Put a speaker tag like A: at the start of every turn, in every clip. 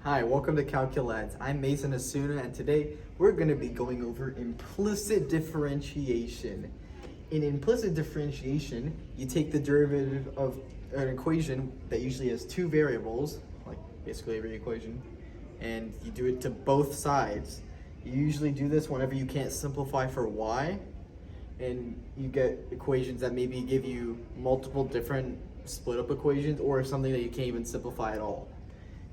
A: Hi, welcome to Calculads. I'm Mason Asuna, and today we're going to be going over implicit differentiation. In implicit differentiation, you take the derivative of an equation that usually has two variables, like basically every equation, and you do it to both sides. You usually do this whenever you can't simplify for y, and you get equations that maybe give you multiple different split up equations or something that you can't even simplify at all.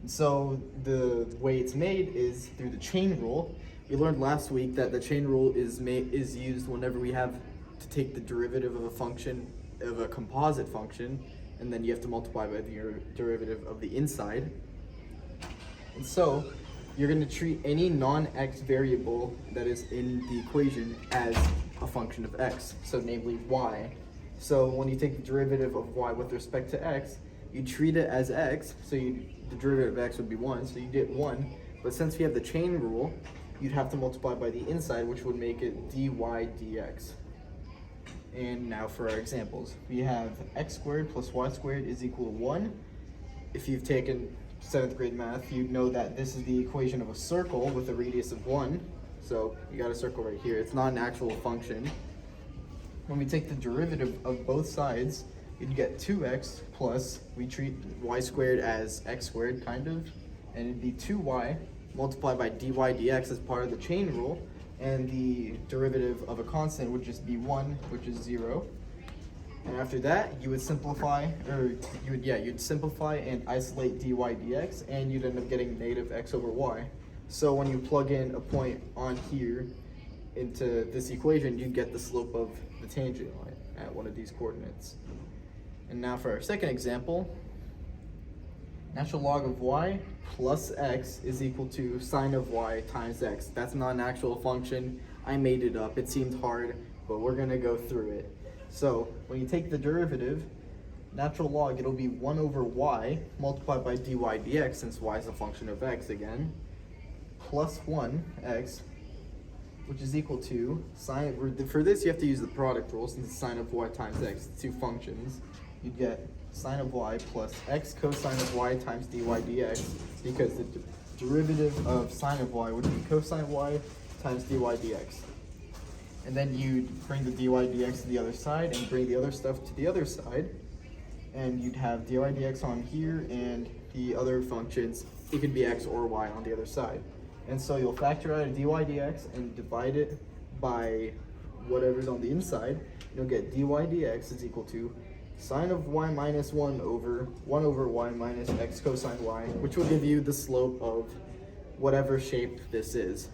A: So the way it's made is through the chain rule. We learned last week that the chain rule is used whenever we have to take the derivative of a function, of a composite function, and then you have to multiply by the derivative of the inside. And so you're going to treat any non-x variable that is in the equation as a function of x, so namely y. So when you take the derivative of y with respect to x, you treat it as x, so the derivative of x would be 1, so you get 1. But since we have the chain rule, you'd have to multiply by the inside, which would make it dy dx. And now for our examples. We have x squared plus y squared is equal to 1. If you've taken 7th grade math, you'd know that this is the equation of a circle with a radius of 1. So you got a circle right here. It's not an actual function. When we take the derivative of both sides, you'd get 2x plus, we treat y squared as x squared, kind of, and it'd be 2y multiplied by dy dx as part of the chain rule, and the derivative of a constant would just be 1, which is 0. And after that, you would simplify, you'd simplify and isolate dy dx, and you'd end up getting negative x over y. So when you plug in a point on here into this equation, you'd get the slope of the tangent line at one of these coordinates. And now for our second example, natural log of y plus x is equal to sine of y times x. That's not an actual function. I made it up. It seemed hard, but we're going to go through it. So when you take the derivative, natural log, it'll be 1 over y multiplied by dy dx, since y is a function of x again, plus 1x, which is equal to sine. For this, you have to use the product rule, since it's sine of y times x, two functions. You'd get sine of y plus x cosine of y times dy dx, because the derivative of sine of y would be cosine y times dy dx. And then you'd bring the dy dx to the other side and bring the other stuff to the other side. And you'd have dy dx on here, and the other functions, it could be x or y on the other side. And so you'll factor out a dy dx and divide it by whatever's on the inside. You'll get dy dx is equal to sine of y minus 1 over y minus x cosine y, which will give you the slope of whatever shape this is.